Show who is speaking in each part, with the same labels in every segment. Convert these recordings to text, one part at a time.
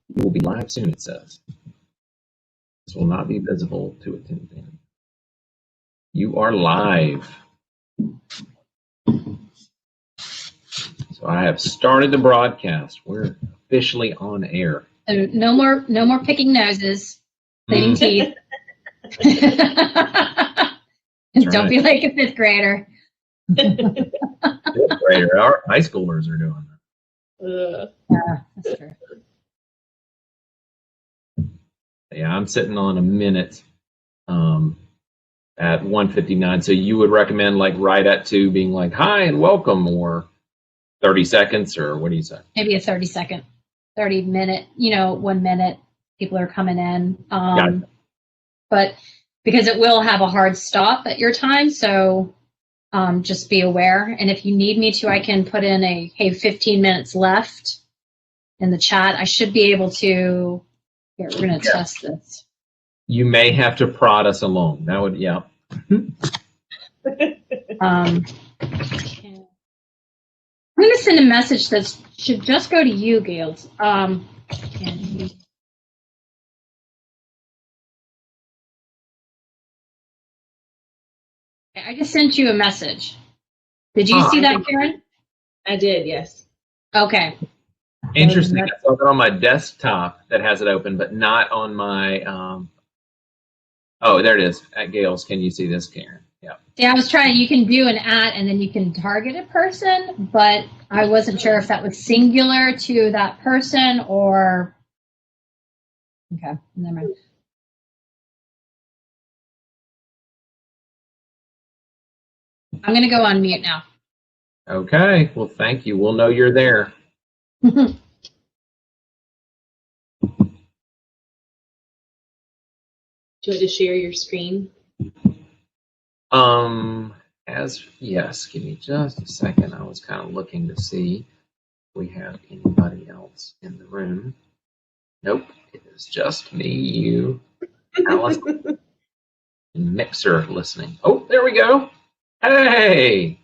Speaker 1: You will be live soon, it says. This will not be visible to attending. You are live. So I have started the broadcast. We're officially on air.
Speaker 2: So no more picking noses, cleaning teeth. Don't be like a fifth grader.
Speaker 1: Fifth grader. Our high schoolers are doing
Speaker 2: that. That's true.
Speaker 1: Yeah, I'm sitting on a minute at 1:59. So you would recommend like right at 2 being like, hi and welcome, or 30 seconds, or what do you say?
Speaker 2: Maybe a 30 minute, 1 minute. People are coming in. But because it will have a hard stop at your time, so just be aware. And if you need me to, I can put in a, hey, 15 minutes left in the chat. I should be able to, here, we're going to test this.
Speaker 1: You may have to prod us along. That would, yeah.
Speaker 2: I'm going to send a message that should just go to you, Gales. I just sent you a message. Did you see that, Karen?
Speaker 3: I did, yes.
Speaker 2: Okay.
Speaker 1: Interesting. I saw it on my desktop that has it open, but not on my. Oh, there it is. At Gales, can you see this, Karen? Yeah.
Speaker 2: Yeah, I was trying. You can do an @ and then you can target a person, but I wasn't sure if that was singular to that person or. Okay, never mind. I'm going to go on mute now.
Speaker 1: Okay. Well, thank you. We'll know you're there.
Speaker 3: Do you want to share your screen?
Speaker 1: Yes, give me just a second. I was kind of looking to see if we have anybody else in the room. Nope, it is just me, you, Alice, and Mixer listening. Oh, there we go. Hey,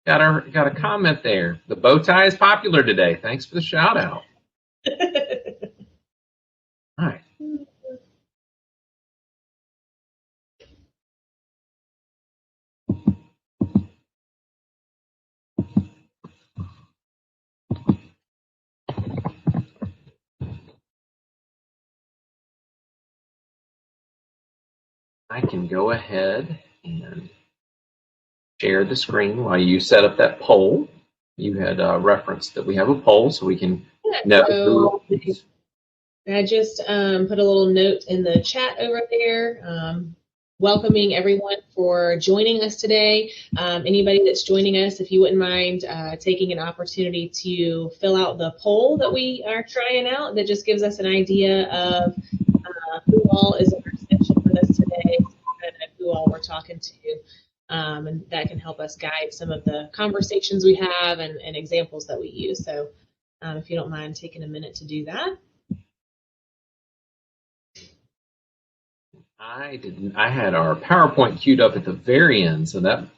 Speaker 1: got a comment there. The bow tie is popular today. Thanks for the shout out. All right. I can go ahead and share the screen while you set up that poll. You had referenced that we have a poll, so we can know.
Speaker 3: I just put a little note in the chat over there, welcoming everyone for joining us today. Anybody that's joining us, if you wouldn't mind taking an opportunity to fill out the poll that we are trying out, that just gives us an idea of who all is in our session with us today, and who all we're talking to. And that can help us guide some of the conversations we have and examples that we use. So if you don't mind taking a minute to do that.
Speaker 1: I didn't. I had our PowerPoint queued up at the very end, so that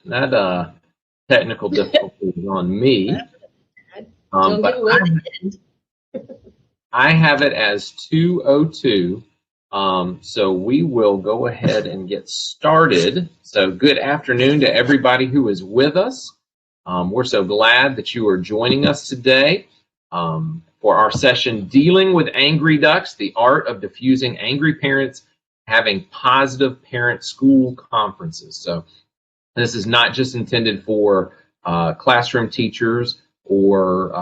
Speaker 1: technical difficulty is on me. But I have it as 2:02. So we will go ahead and get started. So good afternoon to everybody who is with us. We're so glad that you are joining us today for our session, Dealing with Angry Ducks, the Art of Diffusing Angry Parents, Having Positive Parent-School Conferences. So this is not just intended for classroom teachers, or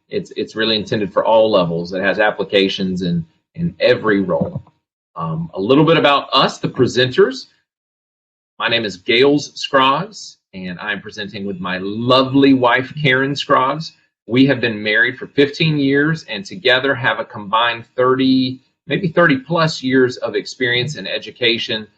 Speaker 1: it's really intended for all levels. It has applications in every role. A little bit about us, the presenters. My name is Gales Scroggs, and I'm presenting with my lovely wife, Karen Scroggs. We have been married for 15 years and together have a combined 30, maybe 30 plus years of experience in education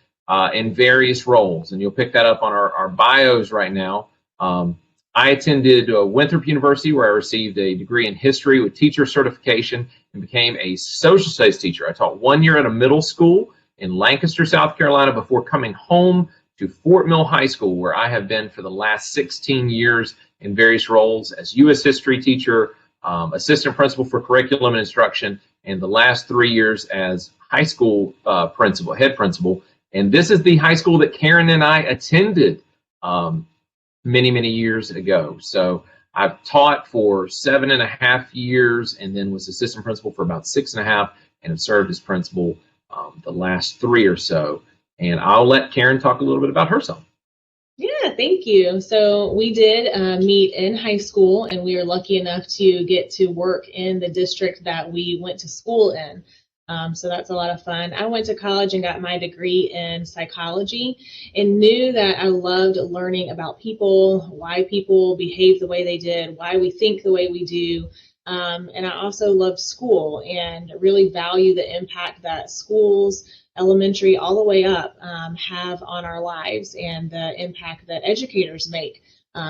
Speaker 1: in various roles. And you'll pick that up on our bios right now. I attended Winthrop University, where I received a degree in history with teacher certification and became a social studies teacher. I taught 1 year at a middle school in Lancaster, South Carolina, before coming home to Fort Mill High School, where I have been for the last 16 years in various roles as U.S. history teacher, assistant principal for curriculum and instruction, and the last 3 years as high school head principal. And this is the high school that Karen and I attended many, many years ago. So I've taught for 7.5 years and then was assistant principal for about 6.5 and have served as principal the last 3 or so. And I'll let Karen talk a little bit about herself.
Speaker 3: Yeah, thank you. So we did meet in high school, and we were lucky enough to get to work in the district that we went to school in. So that's a lot of fun. I went to college and got my degree in psychology and knew that I loved learning about people, why people behave the way they did, why we think the way we do. And I also loved school and really value the impact that schools, elementary all the way up, have on our lives and the impact that educators make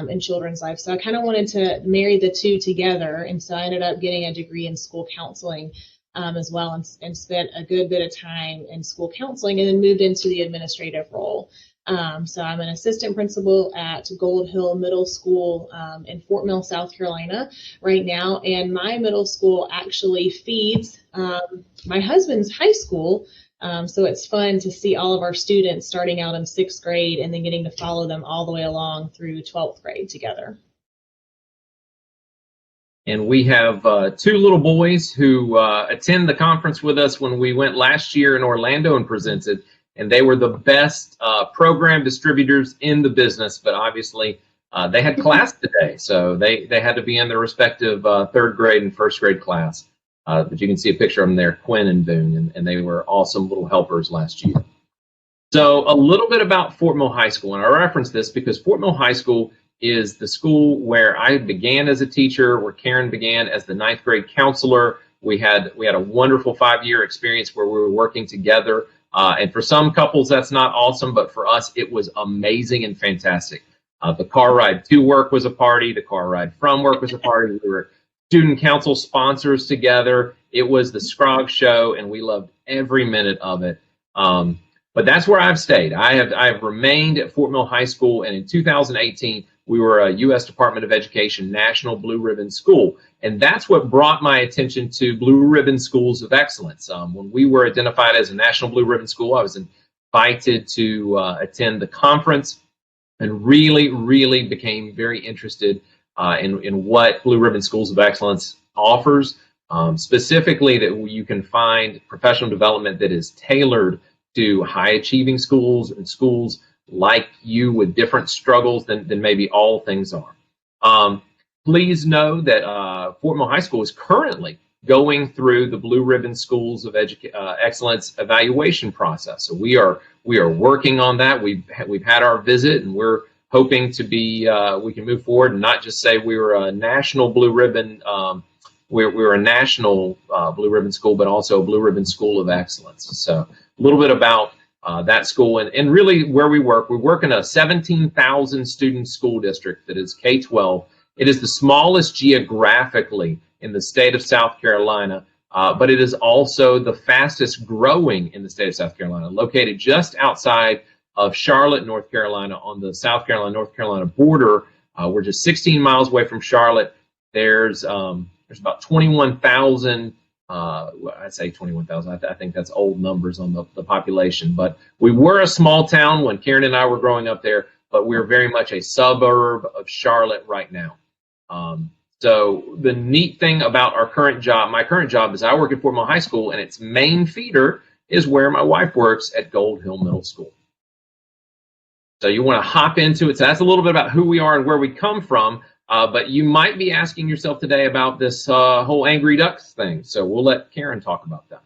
Speaker 3: in children's lives. So I kind of wanted to marry the two together. And so I ended up getting a degree in school counseling as well, and spent a good bit of time in school counseling and then moved into the administrative role. So I'm an assistant principal at Gold Hill Middle School in Fort Mill, South Carolina right now. And my middle school actually feeds my husband's high school. So it's fun to see all of our students starting out in 6th grade and then getting to follow them all the way along through 12th grade together.
Speaker 1: And we have 2 little boys who attend the conference with us when we went last year in Orlando and presented. And they were the best program distributors in the business, but obviously they had class today. So they had to be in their respective 3rd grade and 1st grade class. But you can see a picture of them there, Quinn and Boone, and they were awesome little helpers last year. So a little bit about Fort Mill High School, and I reference this because Fort Mill High School is the school where I began as a teacher, where Karen began as the 9th grade counselor. We had a wonderful 5-year experience where we were working together. And for some couples, that's not awesome, but for us, it was amazing and fantastic. The car ride to work was a party. The car ride from work was a party. We were student council sponsors together. It was the Scrog show, and we loved every minute of it. But that's where I've stayed. I have remained at Fort Mill High School, and in 2018, we were a U.S. Department of Education National Blue Ribbon School, and that's what brought my attention to Blue Ribbon Schools of Excellence. When we were identified as a National Blue Ribbon School, I was invited to attend the conference and really became very interested in what Blue Ribbon Schools of Excellence offers, specifically that you can find professional development that is tailored to high-achieving schools and schools like you with different struggles than maybe all things are. Please know that Fort Mill High School is currently going through the Blue Ribbon Schools of Excellence evaluation process. So we are working on that. We've had our visit, and we're hoping to be we can move forward and not just say we were a national Blue Ribbon. We're a national Blue Ribbon school, but also a Blue Ribbon School of Excellence. So a little bit about that school and really where we work. We work in a 17,000 student school district that is K-12. It is the smallest geographically in the state of South Carolina, but it is also the fastest growing in the state of South Carolina, located just outside of Charlotte, North Carolina, on the South Carolina-North Carolina border. We're just 16 miles away from Charlotte. There's about 21,000. I say 21,000. I think that's old numbers on the population. But we were a small town when Karen and I were growing up there, but we're very much a suburb of Charlotte right now. So the neat thing about my current job is I work at Fort Mill High School, and its main feeder is where my wife works at Gold Hill Middle School. So you want to hop into it. So that's a little bit about who we are and where we come from. But you might be asking yourself today about this whole Angry Ducks thing. So we'll let Karen talk about that.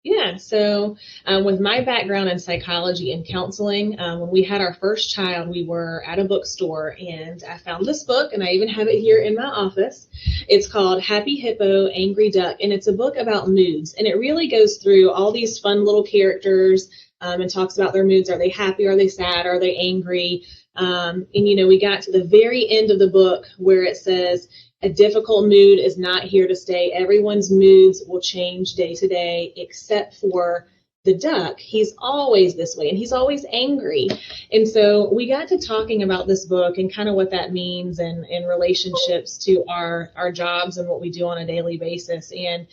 Speaker 3: Yeah, so with my background in psychology and counseling, when we had our first child, we were at a bookstore, and I found this book, and I even have it here in my office. It's called Happy Hippo, Angry Duck, and it's a book about moods, and it really goes through all these fun little characters and talks about their moods. Are they happy? Are they sad? Are they angry? And, you know, we got to the very end of the book where it says, a difficult mood is not here to stay. Everyone's moods will change day to day, except for the duck, he's always this way and he's always angry. And so we got to talking about this book and kind of what that means and relationships to our jobs and what we do on a daily basis, and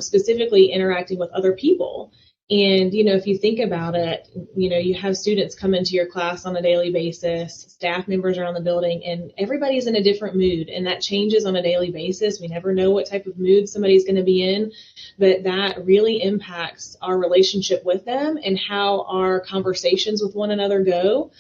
Speaker 3: specifically interacting with other people. And, you know, if you think about it, you know, you have students come into your class on a daily basis, staff members around the building, and everybody's in a different mood, and that changes on a daily basis. We never know what type of mood somebody's going to be in, but that really impacts our relationship with them and how our conversations with one another go,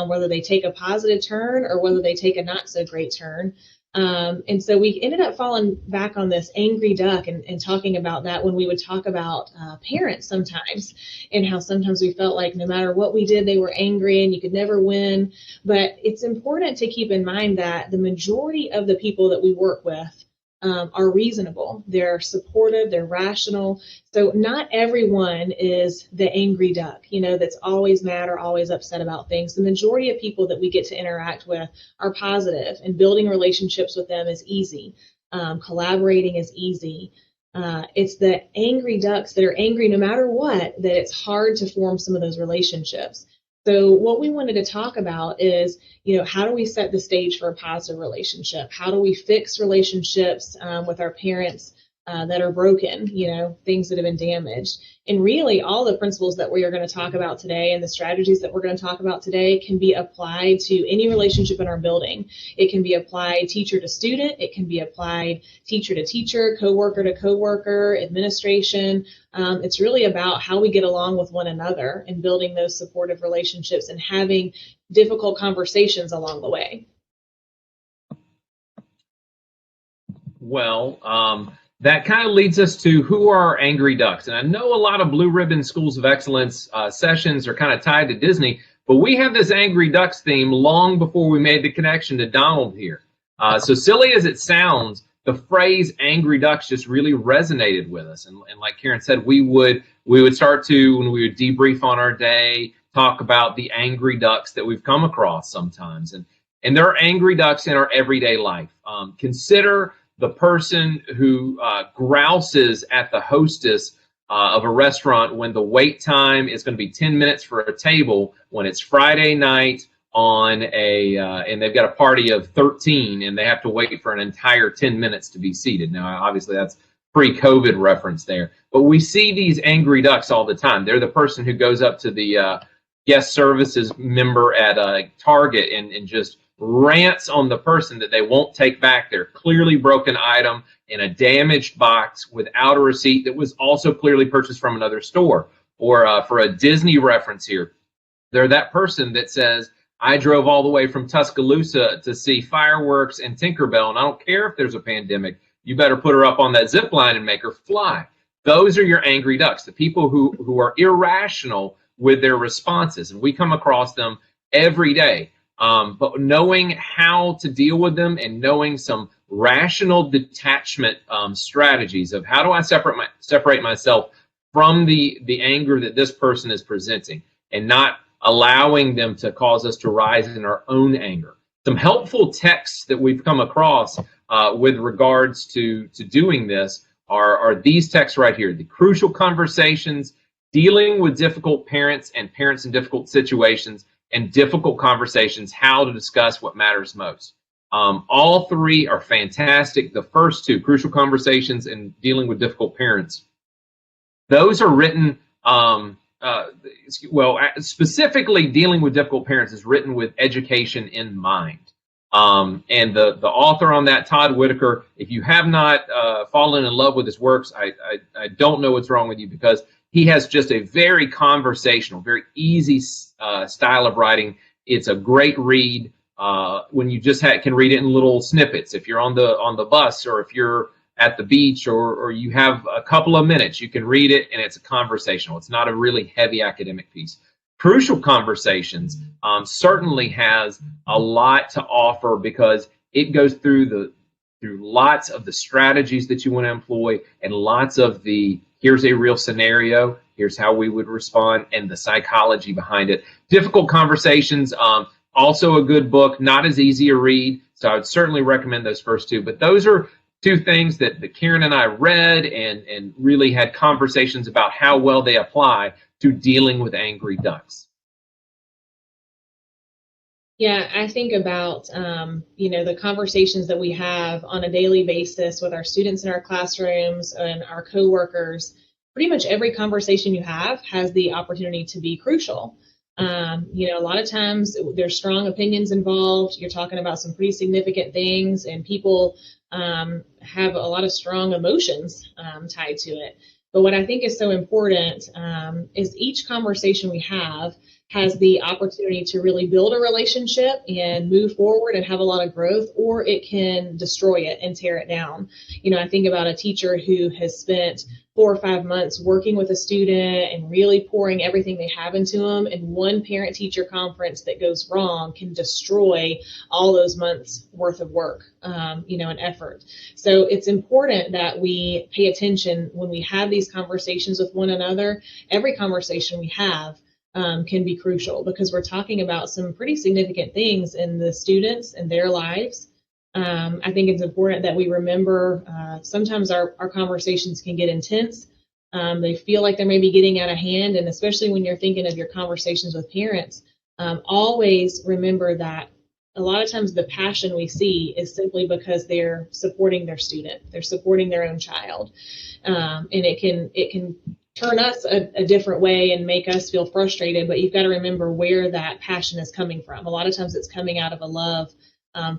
Speaker 3: whether they take a positive turn or whether they take a not so great turn. And so we ended up falling back on this angry duck and talking about that when we would talk about parents sometimes, and how sometimes we felt like no matter what we did, they were angry and you could never win. But it's important to keep in mind that the majority of the people that we work with are reasonable. They're supportive, they're rational. So not everyone is the angry duck, you know, that's always mad or always upset about things. The majority of people that we get to interact with are positive, and building relationships with them is easy. Collaborating is easy. It's the angry ducks that are angry no matter what, that it's hard to form some of those relationships. So what we wanted to talk about is, you know, how do we set the stage for a positive relationship? How do we fix relationships with our parents that are broken, you know, things that have been damaged? And really all the principles that we are going to talk about today and the strategies that we're going to talk about today can be applied to any relationship in our building. It can be applied teacher to student. It can be applied teacher to teacher, coworker to coworker, administration. It's really about how we get along with one another and building those supportive relationships and having difficult conversations along the way.
Speaker 1: Well, that kind of leads us to who are our angry ducks. And I know a lot of Blue Ribbon Schools of Excellence sessions are kind of tied to Disney, but we have this angry ducks theme long before we made the connection to Donald here. So silly as it sounds, the phrase angry ducks just really resonated with us. And like Karen said, we would start to, when we would debrief on our day, talk about the angry ducks that we've come across sometimes. And there are angry ducks in our everyday life. Consider the person who grouses at the hostess of a restaurant when the wait time is going to be 10 minutes for a table when it's Friday night on and they've got a party of 13 and they have to wait for an entire 10 minutes to be seated. Now, obviously, that's pre-COVID reference there. But we see these angry ducks all the time. They're the person who goes up to the guest services member at Target and just rants on the person that they won't take back their clearly broken item in a damaged box without a receipt that was also clearly purchased from another store. Or for a Disney reference here, they're that person that says, I drove all the way from Tuscaloosa to see fireworks and Tinkerbell, and I don't care if there's a pandemic. You better put her up on that zip line and make her fly. Those are your angry ducks, the people who are irrational with their responses, and we come across them every day. But knowing how to deal with them and knowing some rational detachment strategies of how do I separate myself from the anger that this person is presenting and not allowing them to cause us to rise in our own anger. Some helpful texts that we've come across with regards to doing this are these texts right here. The Crucial Conversations, Dealing with Difficult Parents and Parents in Difficult Situations, and Difficult Conversations, How to Discuss What Matters Most. All three are fantastic. The first two, Crucial Conversations and Dealing with Difficult Parents, those are written, specifically Dealing with Difficult Parents is written with education in mind. And the author on that, Todd Whitaker, if you have not fallen in love with his works, I don't know what's wrong with you, because he has just a very conversational, very easy style of writing. It's a great read when you just can read it in little snippets. If you're on the bus, or if you're at the beach, or you have a couple of minutes, you can read it, and it's a conversational. It's not a really heavy academic piece. Crucial Conversations certainly has a lot to offer, because it goes through lots of the strategies that you want to employ, and lots of the here's a real scenario, here's how we would respond, and the psychology behind it. Difficult Conversations, also a good book, not as easy to read, so I would certainly recommend those first two. But those are two things that Karen and I read and really had conversations about how well they apply to dealing with angry ducks.
Speaker 3: Yeah, I think about, the conversations that we have on a daily basis with our students in our classrooms and our coworkers. Pretty much every conversation you have has the opportunity to be crucial. A lot of times there's strong opinions involved. You're talking about some pretty significant things, and people have a lot of strong emotions tied to it. But what I think is so important is each conversation we have has the opportunity to really build a relationship and move forward and have a lot of growth, or it can destroy it and tear it down. I think about a teacher who has spent 4 or 5 months working with a student and really pouring everything they have into them, and one parent-teacher conference that goes wrong can destroy all those months worth of work, and effort. So it's important that we pay attention when we have these conversations with one another. Every conversation we have can be crucial, because we're talking about some pretty significant things in the students and their lives. I think it's important that we remember sometimes our conversations can get intense. They feel like they're maybe getting out of hand, and especially when you're thinking of your conversations with parents, always remember that a lot of times the passion we see is simply because they're supporting their student, they're supporting their own child, and it can turn us a different way and make us feel frustrated, but you've got to remember where that passion is coming from. A lot of times it's coming out of a love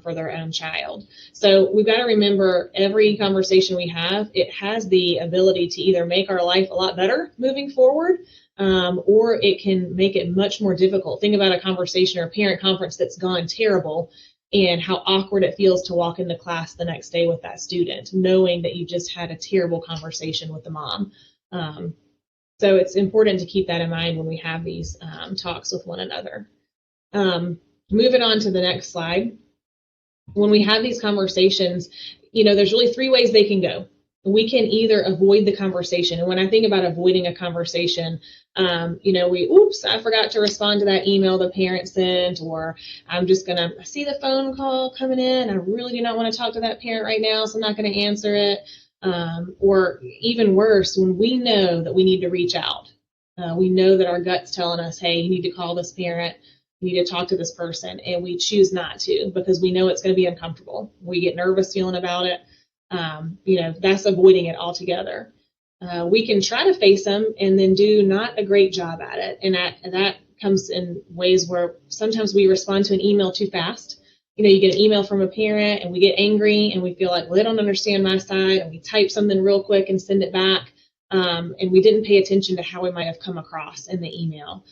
Speaker 3: for their own child. So we've got to remember every conversation we have, it has the ability to either make our life a lot better moving forward, or it can make it much more difficult. Think about a conversation or a parent conference that's gone terrible, and how awkward it feels to walk into class the next day with that student, knowing that you just had a terrible conversation with the mom. So it's important to keep that in mind when we have these talks with one another. Moving on to the next slide. When we have these conversations, there's really 3 ways they can go. We can either avoid the conversation. And when I think about avoiding a conversation, oops, I forgot to respond to that email the parent sent, or I'm just going to see the phone call coming in. I really do not want to talk to that parent right now, so I'm not going to answer it. Or even worse, when we know that we need to reach out, we know that our gut's telling us, hey, you need to call this parent, you need to talk to this person, and we choose not to because we know it's going to be uncomfortable. We get nervous feeling about it. That's avoiding it altogether. We can try to face them and then do not a great job at it. And that comes in ways where sometimes we respond to an email too fast. You get an email from a parent and we get angry and we feel like, well, they don't understand my side, and we type something real quick and send it back. And we didn't pay attention to how we might have come across in the email.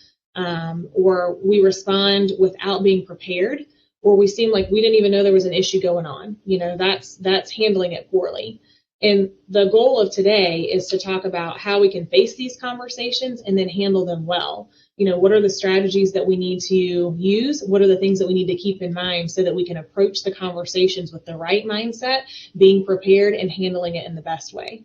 Speaker 3: Or we respond without being prepared, or we seem like we didn't even know there was an issue going on. That's handling it poorly. And the goal of today is to talk about how we can face these conversations and then handle them well. What are the strategies that we need to use? What are the things that we need to keep in mind so that we can approach the conversations with the right mindset, being prepared and handling it in the best way?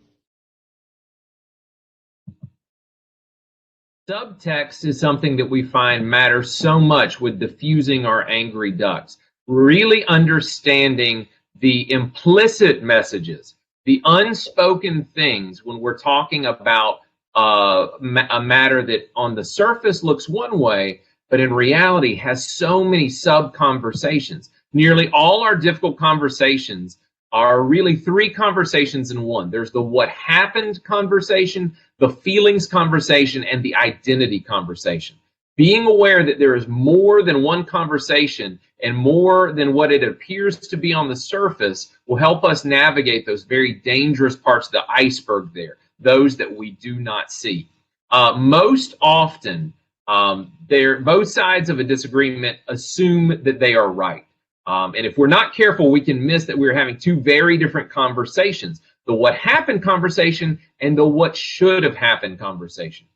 Speaker 1: Subtext is something that we find matters so much with diffusing our angry ducks. Really understanding the implicit messages, the unspoken things when we're talking about a matter that on the surface looks one way, but in reality has so many sub-conversations. Nearly all our difficult conversations are really 3 conversations in one. There's the what happened conversation, the feelings conversation, and the identity conversation. Being aware that there is more than one conversation and more than what it appears to be on the surface will help us navigate those very dangerous parts of the iceberg there, those that we do not see. Most often, both sides of a disagreement assume that they are right. And if we're not careful, we can miss that we're having 2 very different conversations, the what happened conversation and the what should have happened conversation.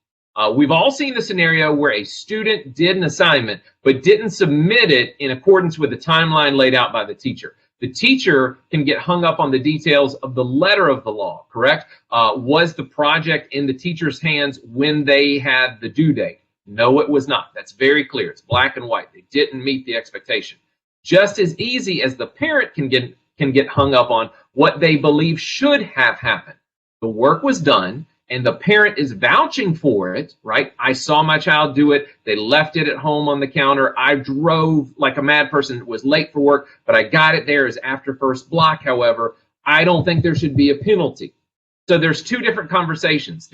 Speaker 1: We've all seen the scenario where a student did an assignment but didn't submit it in accordance with the timeline laid out by the teacher. The teacher can get hung up on the details of the letter of the law, correct? Was the project in the teacher's hands when they had the due date? No, it was not. That's very clear. It's black and white. They didn't meet the expectation. Just as easy as the parent can get hung up on, what they believe should have happened. The work was done, and the parent is vouching for it, right? I saw my child do it. They left it at home on the counter. I drove like a mad person, was late for work, but I got it there as after first block. However, I don't think there should be a penalty. So there's two different conversations.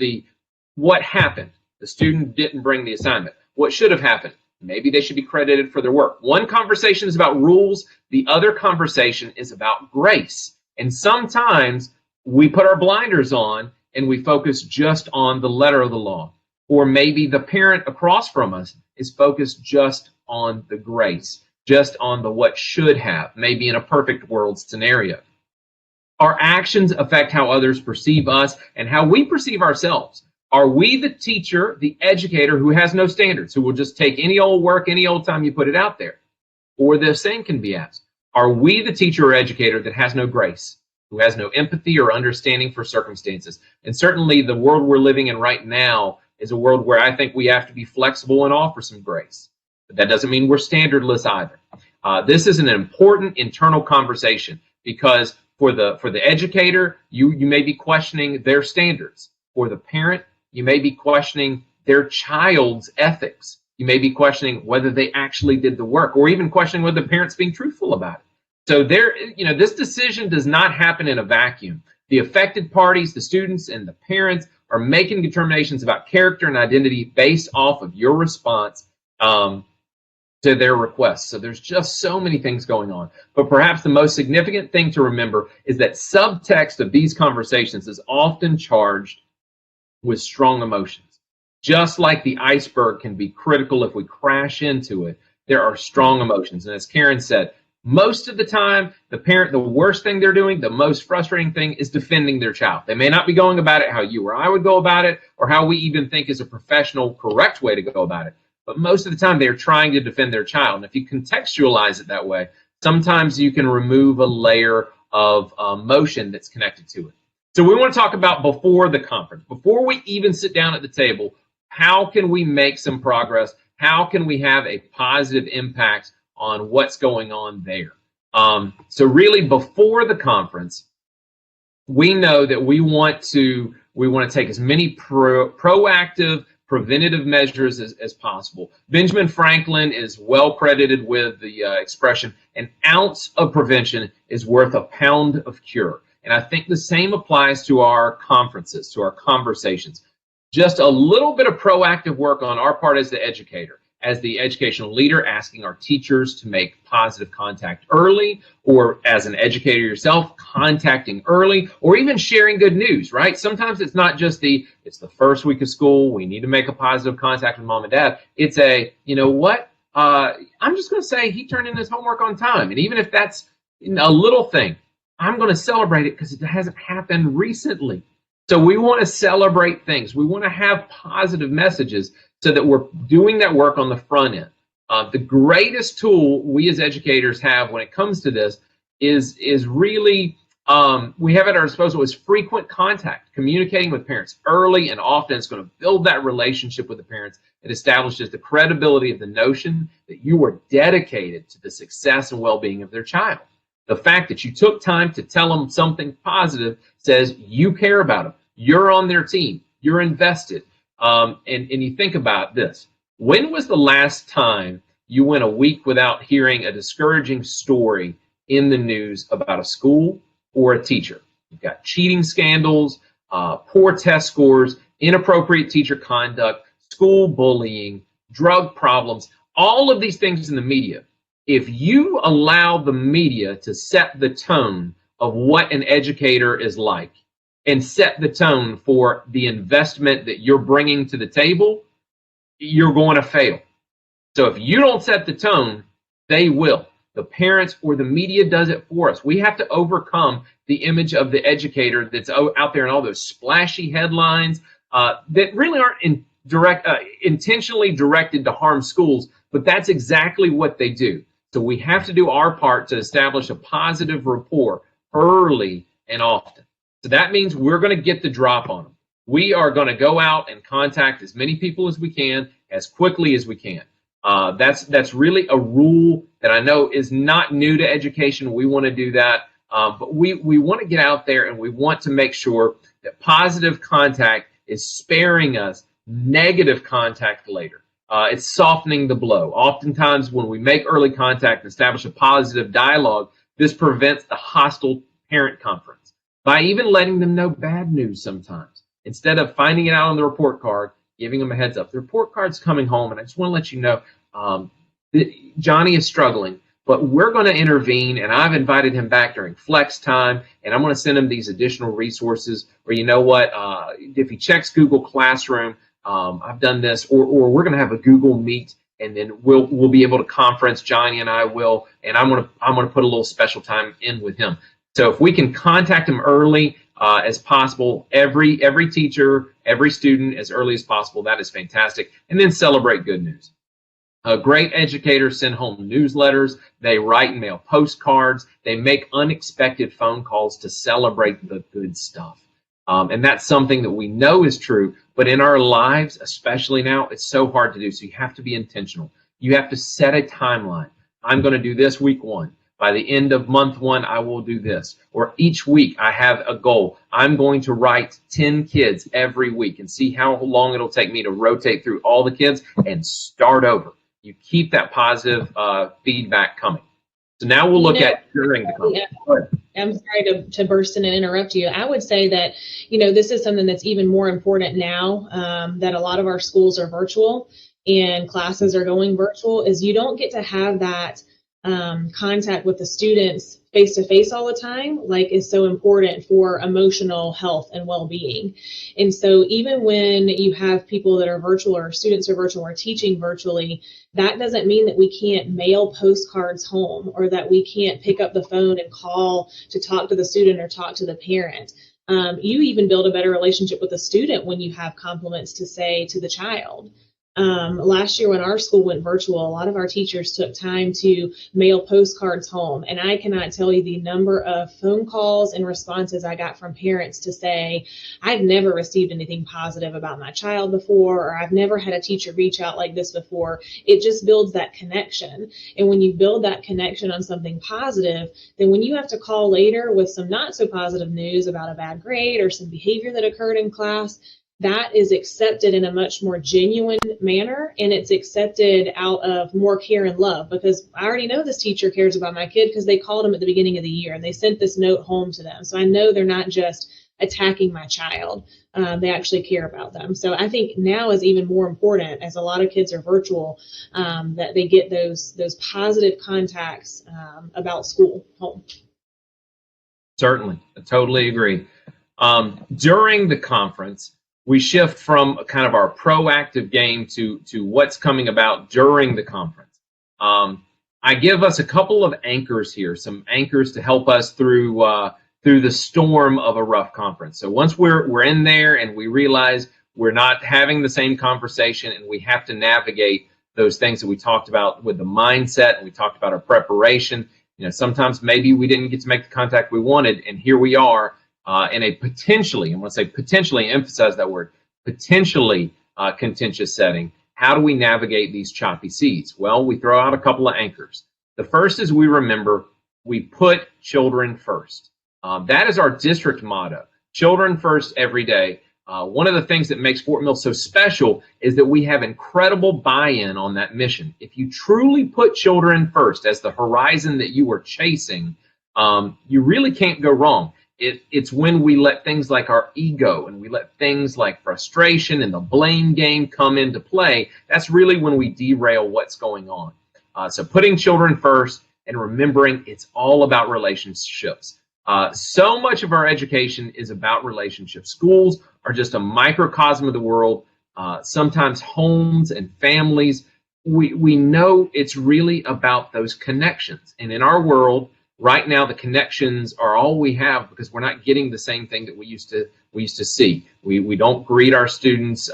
Speaker 1: What happened? The student didn't bring the assignment. What should have happened? Maybe they should be credited for their work. One conversation is about rules. The other conversation is about grace. And sometimes we put our blinders on and we focus just on the letter of the law. Or maybe the parent across from us is focused just on the grace, just on the what should have, maybe in a perfect world scenario. Our actions affect how others perceive us and how we perceive ourselves. Are we the teacher, the educator who has no standards, who will just take any old work, any old time you put it out there? Or the same can be asked. Are we the teacher or educator that has no grace, who has no empathy or understanding for circumstances? And certainly the world we're living in right now is a world where I think we have to be flexible and offer some grace. But that doesn't mean we're standardless either. This is an important internal conversation, because for the educator, you may be questioning their standards. For the parent, you may be questioning their child's ethics. You may be questioning whether they actually did the work, or even questioning whether the parent's being truthful about it. So this decision does not happen in a vacuum. The affected parties, the students and the parents, are making determinations about character and identity based off of your response to their requests. So there's just so many things going on. But perhaps the most significant thing to remember is that subtext of these conversations is often charged with strong emotions. Just like the iceberg can be critical if we crash into it, there are strong emotions. And as Karen said, most of the time, the parent, the worst thing they're doing, the most frustrating thing, is defending their child. They may not be going about it how you or I would go about it, or how we even think is a professional, correct way to go about it. But most of the time, they're trying to defend their child. And if you contextualize it that way, sometimes you can remove a layer of emotion that's connected to it. So we want to talk about before the conference, before we even sit down at the table, how can we make some progress? How can we have a positive impact on what's going on there? So really, before the conference, we know that we want to take as many proactive, preventative measures as possible. Benjamin Franklin is well credited with the expression, an ounce of prevention is worth a pound of cure. And I think the same applies to our conferences, to our conversations. Just a little bit of proactive work on our part as the educator, as the educational leader, asking our teachers to make positive contact early, or as an educator yourself, contacting early, or even sharing good news, right? Sometimes it's not just it's the first week of school, we need to make a positive contact with mom and dad. It's you know what? I'm just going to say he turned in his homework on time. And even if that's a little thing, I'm going to celebrate it because it hasn't happened recently. So we want to celebrate things. We want to have positive messages so that we're doing that work on the front end. The greatest tool we as educators have when it comes to this is really, we have at our disposal is frequent contact, communicating with parents early and often. It's going to build that relationship with the parents. It establishes the credibility of the notion that you are dedicated to the success and well-being of their child. The fact that you took time to tell them something positive says you care about them. You're on their team. You're invested. And you think about this. When was the last time you went a week without hearing a discouraging story in the news about a school or a teacher? You've got cheating scandals, poor test scores, inappropriate teacher conduct, school bullying, drug problems, all of these things in the media. If you allow the media to set the tone of what an educator is like and set the tone for the investment that you're bringing to the table, you're going to fail. So if you don't set the tone, they will. The parents or the media does it for us. We have to overcome the image of the educator that's out there in all those splashy headlines that really aren't intentionally directed to harm schools, but that's exactly what they do. So we have to do our part to establish a positive rapport early and often. So that means we're going to get the drop on them. We are going to go out and contact as many people as we can, as quickly as we can. That's really a rule that I know is not new to education. We want to do that. But we want to get out there and we want to make sure that positive contact is sparing us negative contact later. It's softening the blow. Oftentimes when we make early contact and establish a positive dialogue, this prevents the hostile parent conference by even letting them know bad news sometimes. Instead of finding it out on the report card, giving them a heads up. The report card's coming home, and I just want to let you know that Johnny is struggling, but we're going to intervene, and I've invited him back during flex time, and I'm going to send him these additional resources, or you know what, if he checks Google Classroom, I've done this, or we're going to have a Google Meet, and then we'll be able to conference. Johnny and I will, and I'm going to put a little special time in with him. So if we can contact him early as possible, every teacher, every student as early as possible, that is fantastic. And then celebrate good news. Great educators send home newsletters. They write and mail postcards. They make unexpected phone calls to celebrate the good stuff. And that's something that we know is true, but in our lives, especially now, it's so hard to do. So you have to be intentional. You have to set a timeline. I'm going to do this week 1. By the end of month 1, I will do this. Or each week, I have a goal. I'm going to write 10 kids every week and see how long it'll take me to rotate through all the kids and start over. You keep that positive feedback coming. So now we'll look at during the conference.
Speaker 3: I'm sorry to burst in and interrupt you. I would say that, this is something that's even more important now that a lot of our schools are virtual and classes are going virtual, is you don't get to have that contact with the students face-to-face all the time, like is so important for emotional health and well-being. And so even when you have people that are virtual or students are virtual or teaching virtually, that doesn't mean that we can't mail postcards home or that we can't pick up the phone and call to talk to the student or talk to the parent. You even build a better relationship with the student when you have compliments to say to the child. Last year when our school went virtual, a lot of our teachers took time to mail postcards home. And I cannot tell you the number of phone calls and responses I got from parents to say, I've never received anything positive about my child before, or I've never had a teacher reach out like this before. It just builds that connection. And when you build that connection on something positive, then when you have to call later with some not so positive news about a bad grade or some behavior that occurred in class, that is accepted in a much more genuine manner, and it's accepted out of more care and love, because I already know this teacher cares about my kid because they called them at the beginning of the year and they sent this note home to them. So I know they're not just attacking my child. They actually care about them. So I think now is even more important, as a lot of kids are virtual, that they get those positive contacts about school home.
Speaker 1: Certainly, I totally agree. During the conference, we shift from kind of our proactive game to what's coming about during the conference. I give us a couple of anchors here, some anchors to help us through the storm of a rough conference. So once we're in there and we realize we're not having the same conversation and we have to navigate those things that we talked about with the mindset, and we talked about our preparation. Sometimes maybe we didn't get to make the contact we wanted, and here we are. In a potentially, I'm going to say potentially, emphasize that word, potentially contentious setting. How do we navigate these choppy seas? Well, we throw out a couple of anchors. The first is we remember we put children first. That is our district motto, children first every day. One of the things that makes Fort Mill so special is that we have incredible buy-in on that mission. If you truly put children first as the horizon that you are chasing, you really can't go wrong. It's when we let things like our ego and we let things like frustration and the blame game come into play, that's really when we derail what's going on. So putting children first and remembering it's all about relationships. So much of our education is about relationships. Schools are just a microcosm of the world. Sometimes homes and families, we know it's really about those connections. And in our world, right now, the connections are all we have because we're not getting the same thing that we used to see. We don't greet our students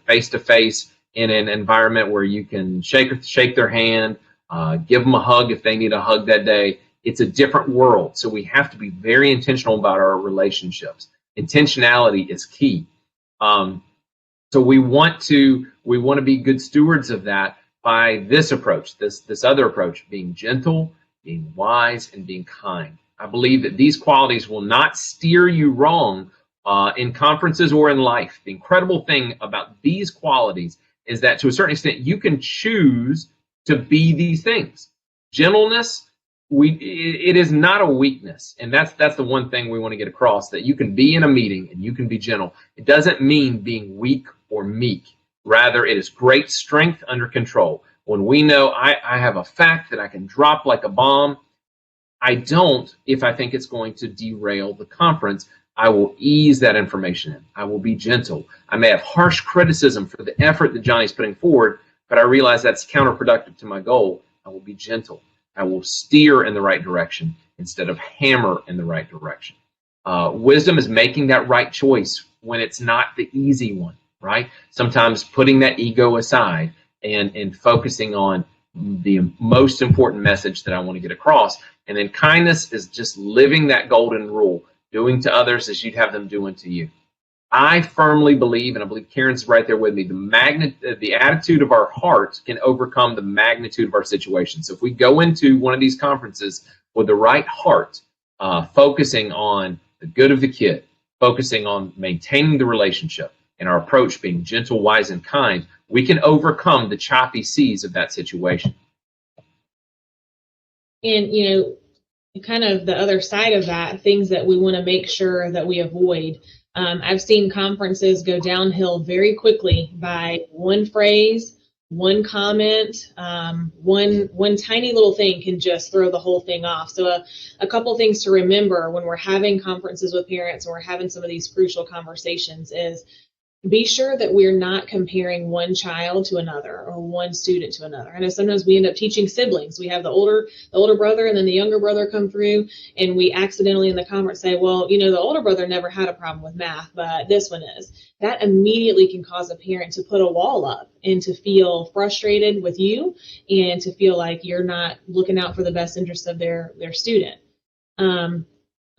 Speaker 1: face to face in an environment where you can shake their hand, give them a hug if they need a hug that day. It's a different world, so we have to be very intentional about our relationships. Intentionality is key. So we want to be good stewards of that by this approach, this other approach, being gentle, being wise, and being kind. I believe that these qualities will not steer you wrong in conferences or in life. The incredible thing about these qualities is that to a certain extent, you can choose to be these things. Gentleness, it is not a weakness. And that's the one thing we want to get across, that you can be in a meeting and you can be gentle. It doesn't mean being weak or meek. Rather, it is great strength under control. When we know I have a fact that I can drop like a bomb, I don't if I think it's going to derail the conference. I will ease that information in. I will be gentle. I may have harsh criticism for the effort that Johnny's putting forward, but I realize that's counterproductive to my goal. I will be gentle. I will steer in the right direction instead of hammer in the right direction. Wisdom is making that right choice when it's not the easy one, right? Sometimes putting that ego aside and focusing on the most important message that I want to get across. And then kindness is just living that golden rule, doing to others as you'd have them do unto you. I firmly believe, and I believe Karen's right there with me, the attitude of our heart can overcome the magnitude of our situation. So if we go into one of these conferences with the right heart, focusing on the good of the kid, focusing on maintaining the relationship, and our approach being gentle, wise, and kind, we can overcome the choppy seas of that situation.
Speaker 3: And, kind of the other side of that, things that we want to make sure that we avoid. I've seen conferences go downhill very quickly by one phrase, one comment, one tiny little thing can just throw the whole thing off. So a couple things to remember when we're having conferences with parents and we're having some of these crucial conversations is be sure that we're not comparing one child to another or one student to another. I know sometimes we end up teaching siblings. We have the older brother and then the younger brother come through, and we accidentally in the conference say, well, the older brother never had a problem with math, but this one is. That immediately can cause a parent to put a wall up and to feel frustrated with you and to feel like you're not looking out for the best interest of their student.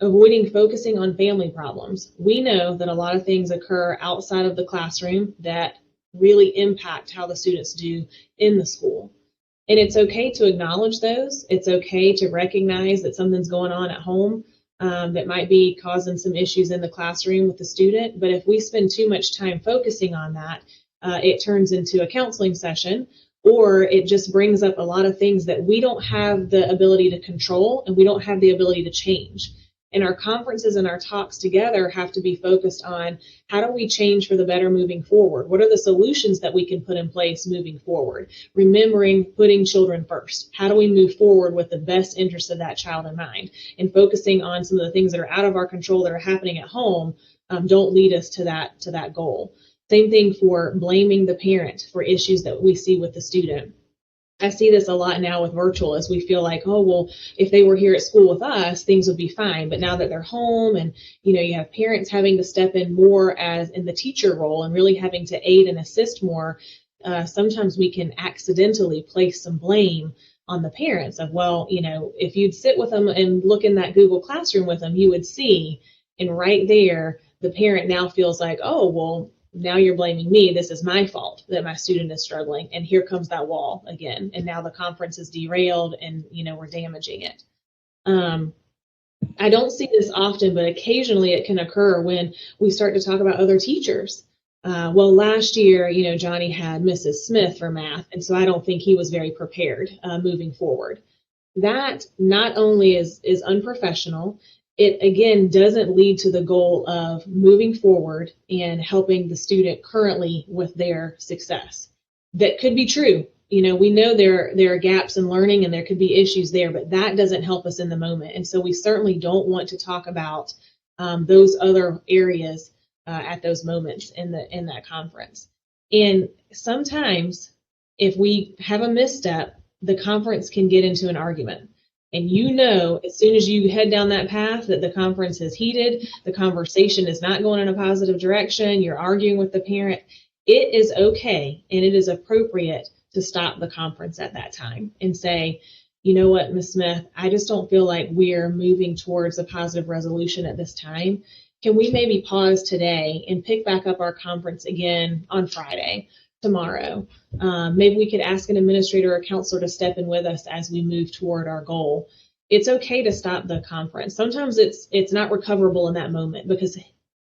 Speaker 3: Avoiding focusing on family problems. We know that a lot of things occur outside of the classroom that really impact how the students do in the school. And it's okay to acknowledge those. It's okay to recognize that something's going on at home that might be causing some issues in the classroom with the student. But if we spend too much time focusing on that, it turns into a counseling session, or it just brings up a lot of things that we don't have the ability to control and we don't have the ability to change. And our conferences and our talks together have to be focused on how do we change for the better moving forward? What are the solutions that we can put in place moving forward? Remembering putting children first. How do we move forward with the best interest of that child in mind? And focusing on some of the things that are out of our control that are happening at home don't lead us to that goal. Same thing for blaming the parent for issues that we see with the student. I see this a lot now with virtual, as we feel like, oh, well, if they were here at school with us, things would be fine. But now that they're home and, you have parents having to step in more as in the teacher role and really having to aid and assist more, sometimes we can accidentally place some blame on the parents of, well, if you'd sit with them and look in that Google Classroom with them, you would see. And right there, the parent now feels like, oh, well, now you're blaming me. This is my fault that my student is struggling. And here comes that wall again. And now the conference is derailed and, we're damaging it. I don't see this often, but occasionally it can occur when we start to talk about other teachers. Well, last year, Johnny had Mrs. Smith for math. And so I don't think he was very prepared moving forward. That not only is unprofessional, it again doesn't lead to the goal of moving forward and helping the student currently with their success. That could be true. We know there are gaps in learning and there could be issues there, but that doesn't help us in the moment. And so we certainly don't want to talk about those other areas at those moments in that conference. And sometimes if we have a misstep, the conference can get into an argument. And as soon as you head down that path, that the conference is heated, the conversation is not going in a positive direction, you're arguing with the parent, it is okay and it is appropriate to stop the conference at that time and say, you know what, Ms. Smith, I just don't feel like we're moving towards a positive resolution at this time. Can we maybe pause today and pick back up our conference again on Friday? Tomorrow. Maybe we could ask an administrator or counselor to step in with us as we move toward our goal. it's okay to stop the conference. Sometimes it's not recoverable in that moment because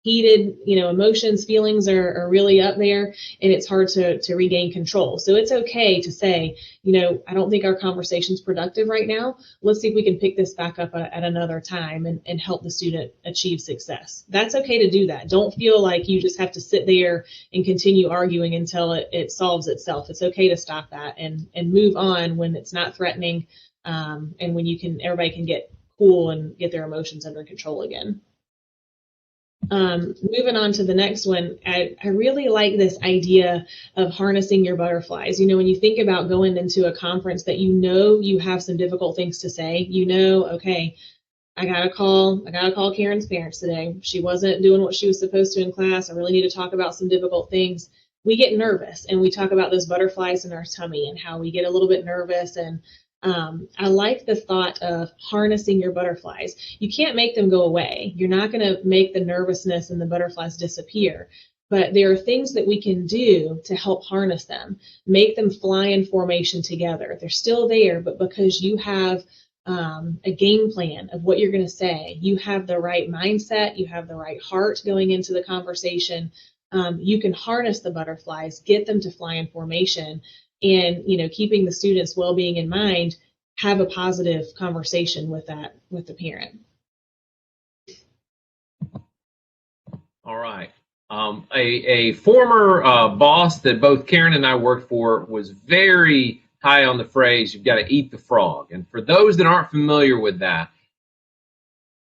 Speaker 3: heated, emotions, feelings are really up there, and it's hard to regain control. So it's okay to say, I don't think our conversation's productive right now. Let's see if we can pick this back up at another time and help the student achieve success. That's okay to do that. Don't feel like you just have to sit there and continue arguing until it solves itself. It's okay to stop that and move on when it's not threatening, and when everybody can get cool and get their emotions under control again. Moving on to the next one, I really like this idea of harnessing your butterflies. When you think about going into a conference that you have some difficult things to say, okay, I gotta call Karen's parents today. She wasn't doing what she was supposed to in class. I really need to talk about some difficult things. We get nervous and we talk about those butterflies in our tummy and how we get a little bit nervous. And I like the thought of harnessing your butterflies. You can't make them go away. You're not going to make the nervousness and the butterflies disappear. But there are things that we can do to help harness them, make them fly in formation together. They're still there, but because you have a game plan of what you're going to say, you have the right mindset, you have the right heart going into the conversation, you can harness the butterflies, get them to fly in formation, and keeping the students' well-being in mind, have a positive conversation with the parent.
Speaker 1: All right. A former boss that both Karen and I worked for was very high on the phrase, you've got to eat the frog. And for those that aren't familiar with that,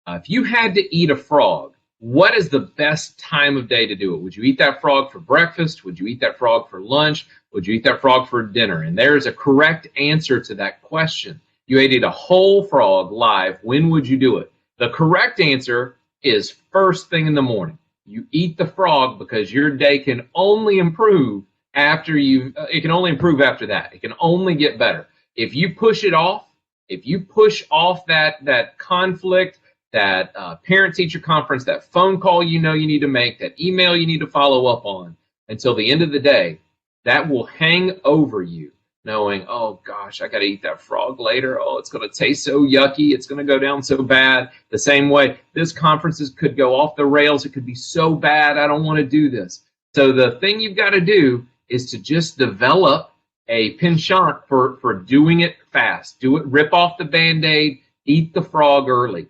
Speaker 1: if you had to eat a frog, what is the best time of day to do it? Would you eat that frog for breakfast? Would you eat that frog for lunch? Would you eat that frog for dinner? And there's a correct answer to that question. You ate a whole frog live. When would you do it? The correct answer is first thing in the morning. You eat the frog because your day can only improve after it can only improve after that. It can only get better. If you push it off, if you push off that conflict, that parent-teacher conference, that phone call you need to make, that email you need to follow up on until the end of the day, that will hang over you knowing, oh gosh, I got to eat that frog later. Oh, it's going to taste so yucky. It's going to go down so bad. The same way, this conference could go off the rails. It could be so bad. I don't want to do this. So the thing you've got to do is to just develop a penchant for doing it fast. Do it, rip off the Band-Aid, eat the frog early.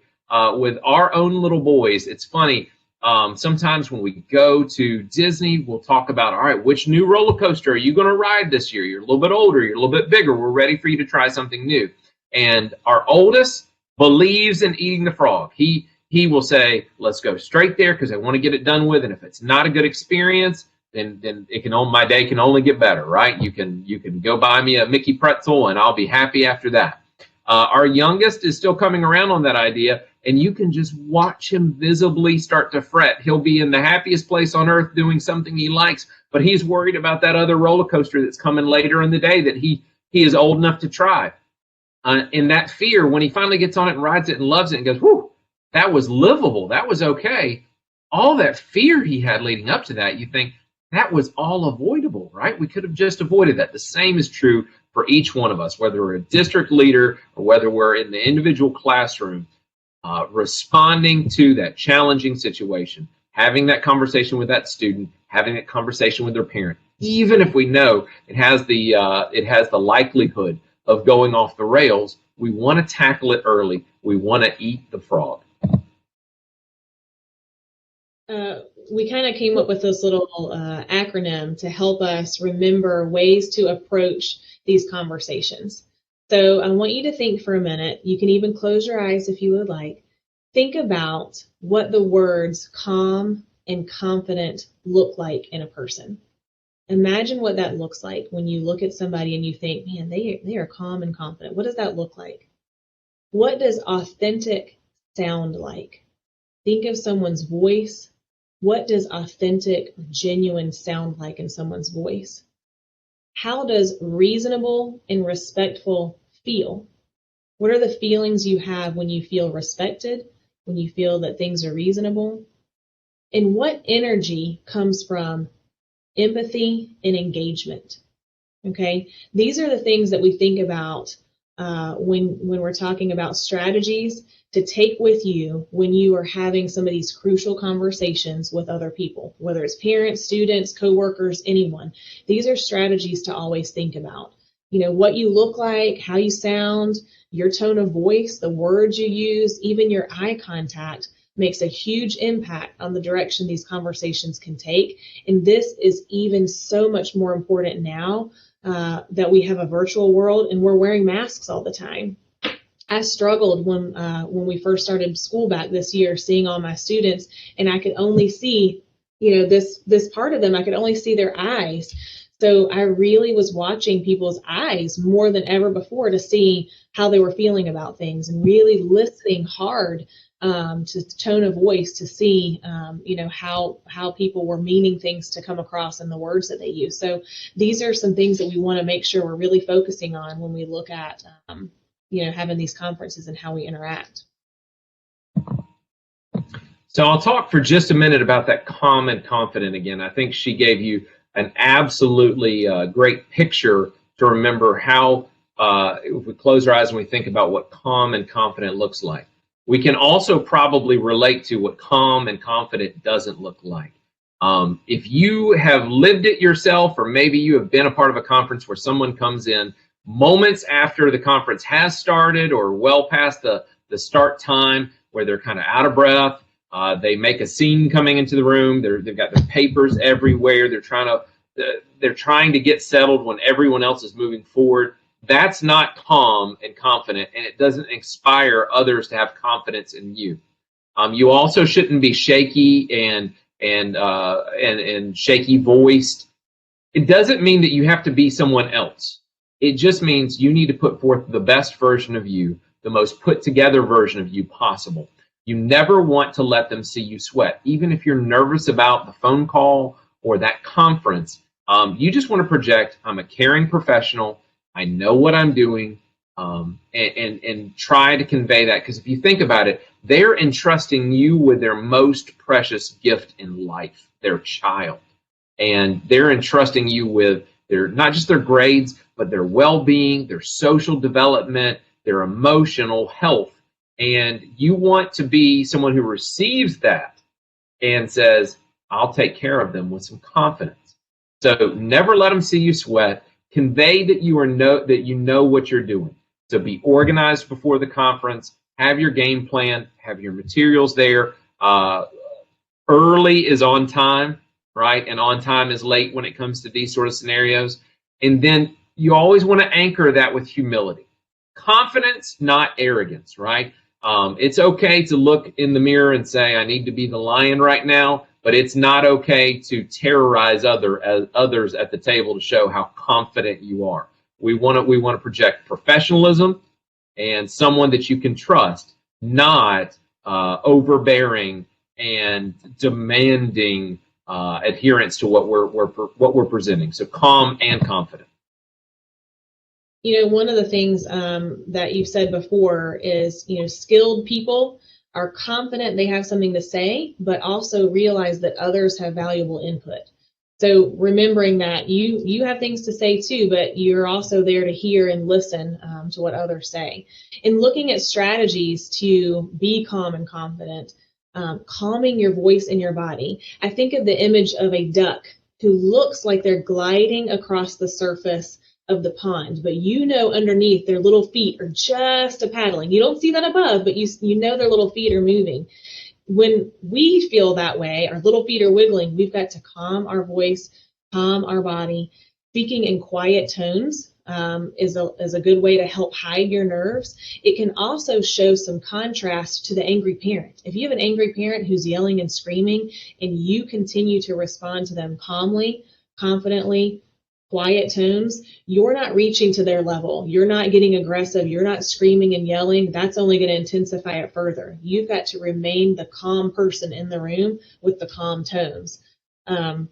Speaker 1: With our own little boys, it's funny. Sometimes when we go to Disney, we'll talk about, all right, which new roller coaster are you going to ride this year? You're a little bit older. You're a little bit bigger. We're ready for you to try something new. And our oldest believes in eating the frog. He will say, let's go straight there because I want to get it done with. And if it's not a good experience, then my day can only get better, right? You can go buy me a Mickey pretzel and I'll be happy after that. Our youngest is still coming around on that idea, and you can just watch him visibly start to fret. He'll be in the happiest place on earth doing something he likes, but he's worried about that other roller coaster that's coming later in the day that he is old enough to try. In that fear, when he finally gets on it and rides it and loves it and goes, whew, that was livable, that was okay. All that fear he had leading up to that, you think, that was all avoidable, right? We could have just avoided that. The same is true for each one of us, whether we're a district leader or whether we're in the individual classroom, responding to that challenging situation, having that conversation with that student, having that conversation with their parent, even if we know it has the likelihood of going off the rails, we want to tackle it early. We want to eat the frog.
Speaker 3: We kind of came up with this little acronym to help us remember ways to approach these conversations. So I want you to think for a minute. You can even close your eyes if you would like. Think about what the words calm and confident look like in a person. Imagine what that looks like when you look at somebody and you think, man, they are calm and confident. What does that look like? What does authentic sound like? Think of someone's voice. What does authentic, genuine sound like in someone's voice? How does reasonable and respectful feel? What are the feelings you have when you feel respected, when you feel that things are reasonable? And what energy comes from empathy and engagement? Okay, these are the things that we think about when we're talking about strategies to take with you when you are having some of these crucial conversations with other people, whether it's parents, students, coworkers, anyone. These are strategies to always think about. You know, what you look like, how you sound, your tone of voice, the words you use, even your eye contact makes a huge impact on the direction these conversations can take. And this is even so much more important now that we have a virtual world and we're wearing masks all the time. I struggled when we first started school back this year, seeing all my students, and I could only see, you know, this part of them. I could only see their eyes. So I really was watching people's eyes more than ever before to see how they were feeling about things, and really listening hard to tone of voice to see, you know, how people were meaning things to come across in the words that they use. So these are some things that we want to make sure we're really focusing on when we look at, you know, having these conferences and how we interact.
Speaker 1: So I'll talk for just a minute about that calm and confident again. I think she gave you an absolutely great picture to remember how, if we close our eyes and we think about what calm and confident looks like. We can also probably relate to what calm and confident doesn't look like. If you have lived it yourself, or maybe you have been a part of a conference where someone comes in moments after the conference has started or well past the start time, where they're kind of out of breath, they make a scene coming into the room, they've got their papers everywhere, they're trying to get settled when everyone else is moving forward. That's not calm and confident, and it doesn't inspire others to have confidence in you. You also shouldn't be shaky and shaky voiced. It doesn't mean that you have to be someone else. It just means you need to put forth the best version of you, the most put together version of you possible. You never want to let them see you sweat. Even if you're nervous about the phone call or that conference, you just want to project, I'm a caring professional, I know what I'm doing, and try to convey that. Because if you think about it, they're entrusting you with their most precious gift in life, their child. And they're entrusting you with not just their grades, but their well-being, their social development, their emotional health. And you want to be someone who receives that and says, I'll take care of them with some confidence. So never let them see you sweat. Convey that you know what you're doing. So be organized before the conference. Have your game plan. Have your materials there. Early is on time, right? And on time is late when it comes to these sort of scenarios. And then you always want to anchor that with humility. Confidence, not arrogance, right? It's okay to look in the mirror and say, I need to be the lion right now, but it's not okay to terrorize others at the table to show how confident you are. We want to project professionalism and someone that you can trust, not overbearing and demanding adherence to what we're presenting. So calm and confident.
Speaker 3: You know, one of the things that you've said before is, you know, skilled people are confident they have something to say, but also realize that others have valuable input. So remembering that you have things to say too, but you're also there to hear and listen to what others say. And looking at strategies to be calm and confident, calming your voice and your body. I think of the image of a duck who looks like they're gliding across the surface of the pond, but you know underneath their little feet are just a paddling. You don't see that above, but you know their little feet are moving. When we feel that way, our little feet are wiggling, we've got to calm our voice, calm our body. Speaking in quiet tones is a good way to help hide your nerves. It can also show some contrast to the angry parent. If you have an angry parent who's yelling and screaming and you continue to respond to them calmly, confidently, quiet tones, you're not reaching to their level. You're not getting aggressive. You're not screaming and yelling. That's only going to intensify it further. You've got to remain the calm person in the room with the calm tones. I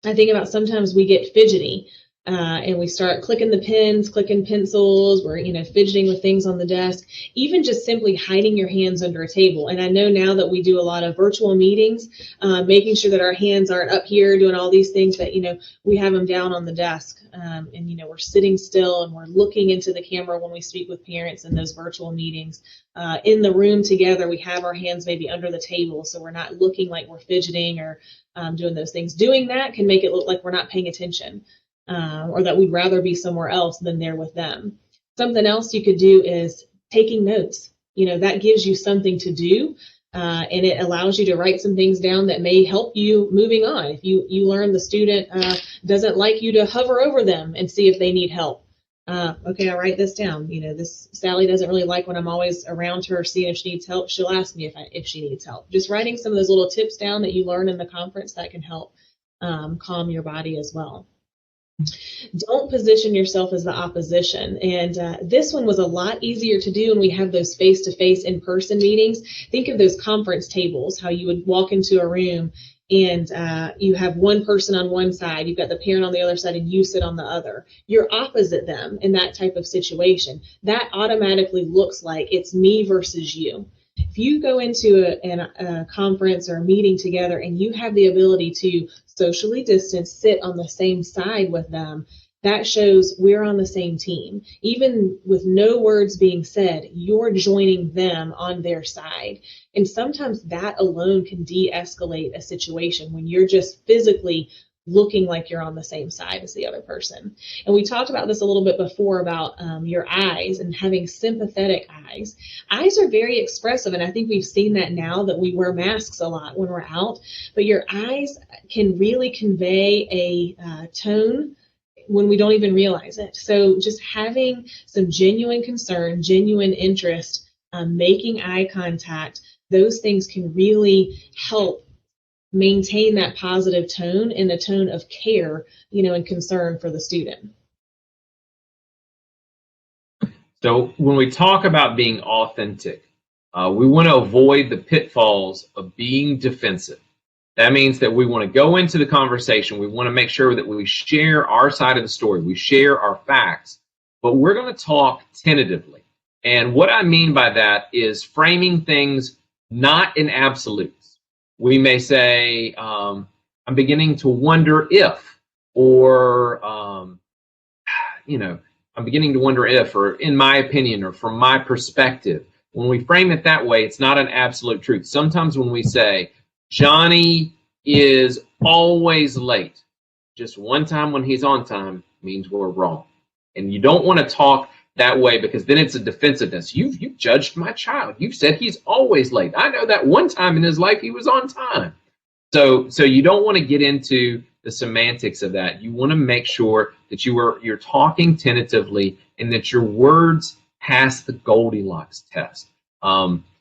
Speaker 3: think about sometimes we get fidgety. and we start clicking the pens, clicking pencils, we're, fidgeting with things on the desk, even just simply hiding your hands under a table. And I know now that we do a lot of virtual meetings, making sure that our hands aren't up here doing all these things, that, we have them down on the desk, and, we're sitting still and we're looking into the camera when we speak with parents in those virtual meetings. In the room together, we have our hands maybe under the table, so we're not looking like we're fidgeting or doing those things. Doing that can make it look like we're not paying attention. Or that we'd rather be somewhere else than there with them. Something else you could do is taking notes. That gives you something to do, and it allows you to write some things down that may help you moving on. If you learn the student doesn't like you to hover over them and see if they need help. Okay, I'll write this down. This Sally doesn't really like when I'm always around her seeing if she needs help. She'll ask me if she needs help. Just writing some of those little tips down that you learn in the conference, that can help calm your body as well. Don't position yourself as the opposition. And this one was a lot easier to do when we have those face-to-face in-person meetings. Think of those conference tables, how you would walk into a room and you have one person on one side, you've got the parent on the other side, and you sit on the other. You're opposite them in that type of situation. That automatically looks like it's me versus you. If you go into a conference or a meeting together and you have the ability to socially distance, sit on the same side with them, that shows we're on the same team. Even with no words being said, you're joining them on their side. And sometimes that alone can de-escalate a situation when you're just physically looking like you're on the same side as the other person. And we talked about this a little bit before about your eyes and having sympathetic eyes. Eyes are very expressive, and I think we've seen that now that we wear masks a lot when we're out, but your eyes can really convey a tone when we don't even realize it. So just having some genuine concern, genuine interest, making eye contact, those things can really help maintain that positive tone and a tone of care, and concern for the student.
Speaker 1: So when we talk about being authentic, we want to avoid the pitfalls of being defensive. That means that we want to go into the conversation. We want to make sure that we share our side of the story. We share our facts, but we're going to talk tentatively. And what I mean by that is framing things not in absolutes. We may say, I'm beginning to wonder if, or, I'm beginning to wonder if, or in my opinion, or from my perspective. When we frame it that way, it's not an absolute truth. Sometimes when we say, Johnny is always late, just one time when he's on time means we're wrong. And you don't want to talk that way, because then it's a defensiveness. You've judged my child. You've said he's always late. I know that one time in his life he was on time. So you don't want to get into the semantics of that. You want to make sure that you're talking tentatively and that your words pass the Goldilocks test.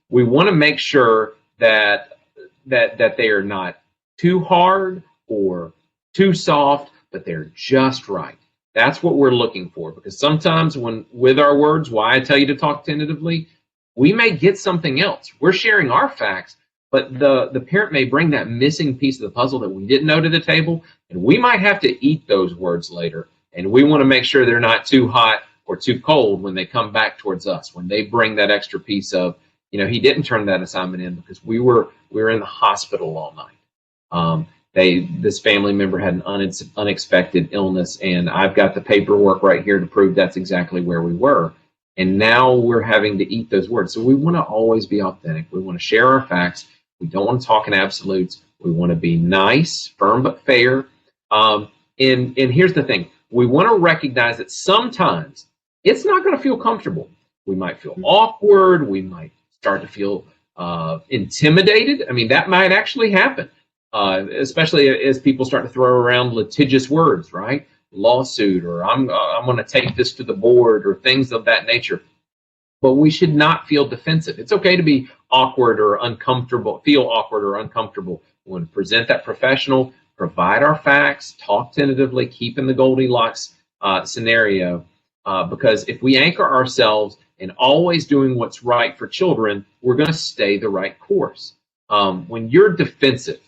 Speaker 1: We want to make sure that they are not too hard or too soft, but they're just right. That's what we're looking for, because sometimes with our words, why I tell you to talk tentatively, we may get something else. We're sharing our facts, but the parent may bring that missing piece of the puzzle that we didn't know to the table, and we might have to eat those words later. And we want to make sure they're not too hot or too cold when they come back towards us, when they bring that extra piece of, he didn't turn that assignment in because we were in the hospital all night. This family member had an unexpected illness, and I've got the paperwork right here to prove that's exactly where we were. And now we're having to eat those words. So we want to always be authentic. We want to share our facts. We don't want to talk in absolutes. We want to be nice, firm but fair. And here's the thing. We want to recognize that sometimes it's not going to feel comfortable. We might feel awkward. We might start to feel intimidated. I mean, that might actually happen. Especially as people start to throw around litigious words, right? Lawsuit, or I'm going to take this to the board, or things of that nature. But we should not feel defensive. It's okay to be awkward or uncomfortable, feel awkward or uncomfortable. We want to present that professional, provide our facts, talk tentatively, keep in the Goldilocks scenario. Because if we anchor ourselves in always doing what's right for children, we're going to stay the right course. When you're defensive,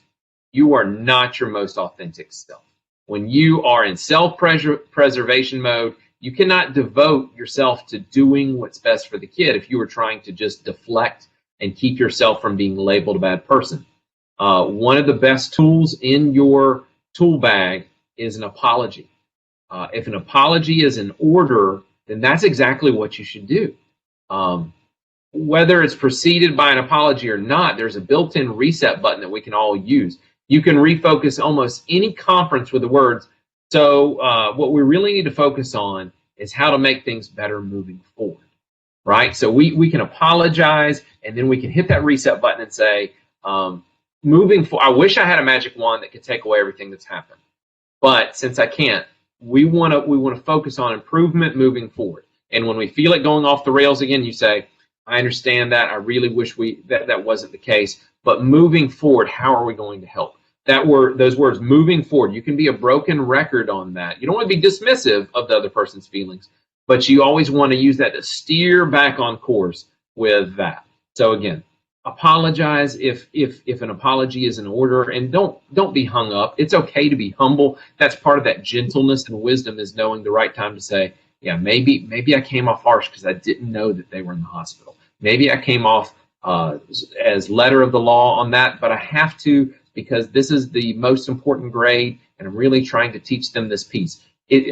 Speaker 1: you are not your most authentic self. When you are in self-preservation mode, you cannot devote yourself to doing what's best for the kid if you were trying to just deflect and keep yourself from being labeled a bad person. One of the best tools in your tool bag is an apology. If an apology is in order, then that's exactly what you should do. Whether it's preceded by an apology or not, there's a built-in reset button that we can all use. You can refocus almost any conference with the words, so what we really need to focus on is how to make things better moving forward, right? So we can apologize, and then we can hit that reset button and say, moving forward, I wish I had a magic wand that could take away everything that's happened. But since I can't, we want to focus on improvement moving forward. And when we feel it going off the rails again, you say, I understand that. I really wish that wasn't the case. But moving forward, how are we going to help? Those words, moving forward, you can be a broken record on that. You don't want to be dismissive of the other person's feelings, but you always want to use that to steer back on course with that. So again, apologize if an apology is in order, and don't be hung up. It's okay to be humble. That's part of that gentleness and wisdom, is knowing the right time to say, yeah, maybe I came off harsh because I didn't know that they were in the hospital. Maybe I came off as letter of the law on that, but I have to because this is the most important grade, and I'm really trying to teach them this piece.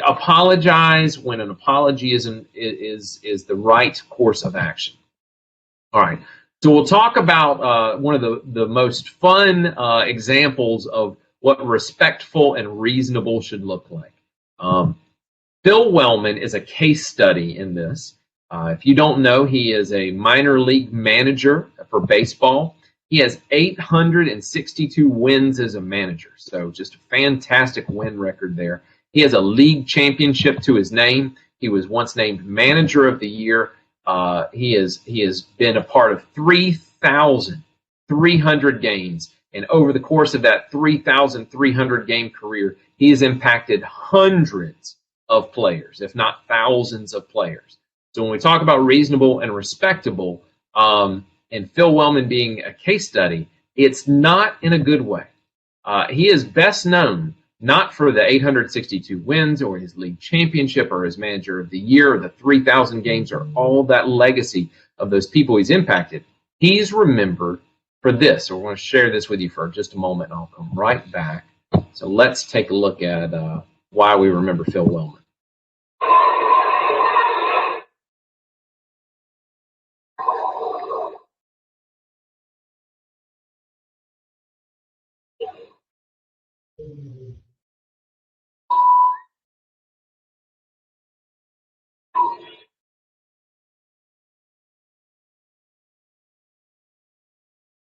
Speaker 1: Apologize when an apology is the right course of action. All right. So we'll talk about one of the most fun examples of what respectful and reasonable should look like. Phil Wellman is a case study in this. If you don't know, he is a minor league manager for baseball. He has 862 wins as a manager, so just a fantastic win record there. He has a league championship to his name. He was once named Manager of the Year. He has been a part of 3,300 games, and over the course of that 3,300 game career, he has impacted hundreds of players, if not thousands of players. So when we talk about reasonable and respectable, and Phil Wellman being a case study, it's not in a good way. He is best known not for the 862 wins or his league championship or his Manager of the Year or the 3,000 games or all that legacy of those people he's impacted. He's remembered for this. So we're going to share this with you for just a moment, and I'll come right back. So let's take a look at why we remember Phil Wellman.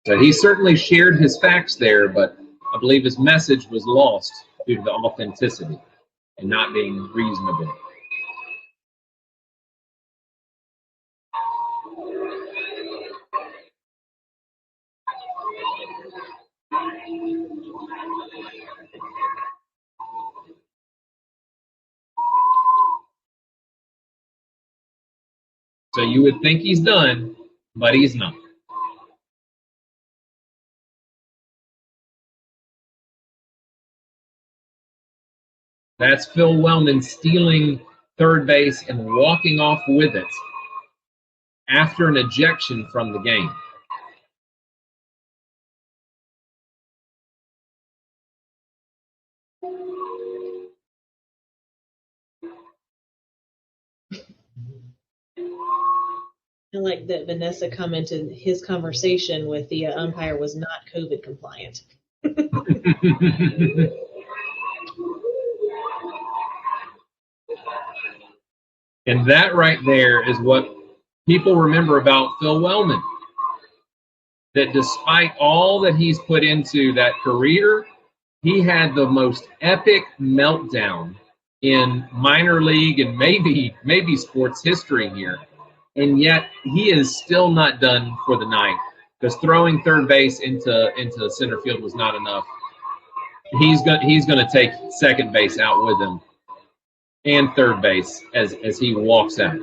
Speaker 1: So he certainly shared his facts there, but I believe his message was lost due to the authenticity and not being reasonable. So you would think he's done, but he's not. That's Phil Wellman stealing third base and walking off with it after an ejection from the game.
Speaker 3: I like that Vanessa commented his conversation with the umpire was not COVID compliant.
Speaker 1: And that right there is what people remember about Phil Wellman. That despite all that he's put into that career, he had the most epic meltdown in minor league and maybe sports history here. And yet he is still not done for the night, because throwing third base into center field was not enough. He's going to take second base out with him and third base as he walks out.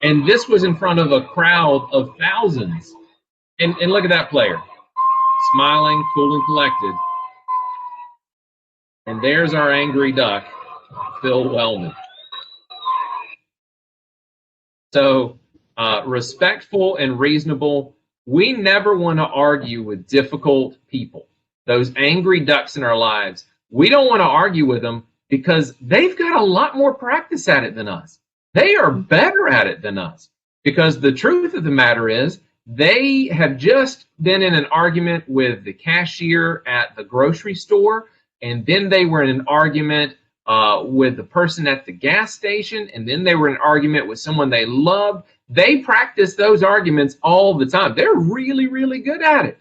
Speaker 1: And this was in front of a crowd of thousands. And look at that player, smiling, cool and collected. And there's our angry duck, Phil Wellman. So respectful and reasonable. We never want to argue with difficult people. Those angry ducks in our lives, we don't want to argue with them because they've got a lot more practice at it than us. They are better at it than us, because the truth of the matter is they have just been in an argument with the cashier at the grocery store, and then they were in an argument with the person at the gas station, and then they were in an argument with someone they loved. They practice those arguments all the time. They're really, really good at it.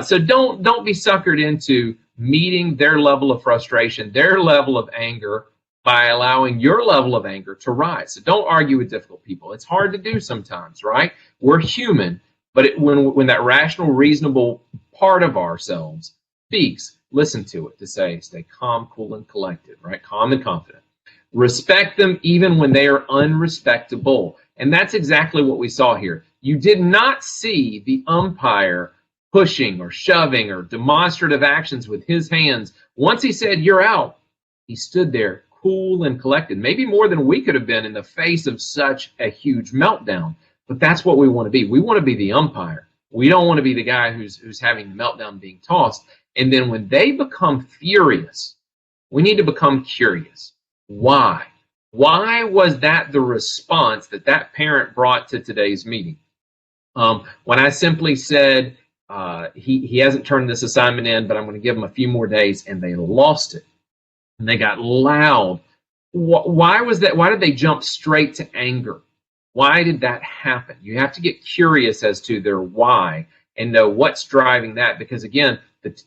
Speaker 1: So don't be suckered into meeting their level of frustration, their level of anger, by allowing your level of anger to rise. So don't argue with difficult people. It's hard to do sometimes, right? We're human, but when that rational, reasonable part of ourselves speaks, listen to it to say, stay calm, cool, and collected, right? Calm and confident. Respect them even when they are unrespectable. And that's exactly what we saw here. You did not see the umpire pushing or shoving or demonstrative actions with his hands. Once he said, you're out, he stood there cool and collected, maybe more than we could have been in the face of such a huge meltdown. But that's what we want to be. We want to be the umpire. We don't want to be the guy who's having the meltdown being tossed. And then when they become furious, we need to become curious. Why? Why was that the response that parent brought to today's meeting? When I simply said, he hasn't turned this assignment in, but I'm going to give him a few more days, and they lost it. And they got loud. Why was that? Why did they jump straight to anger? Why did that happen? You have to get curious as to their why and know what's driving that. Because again,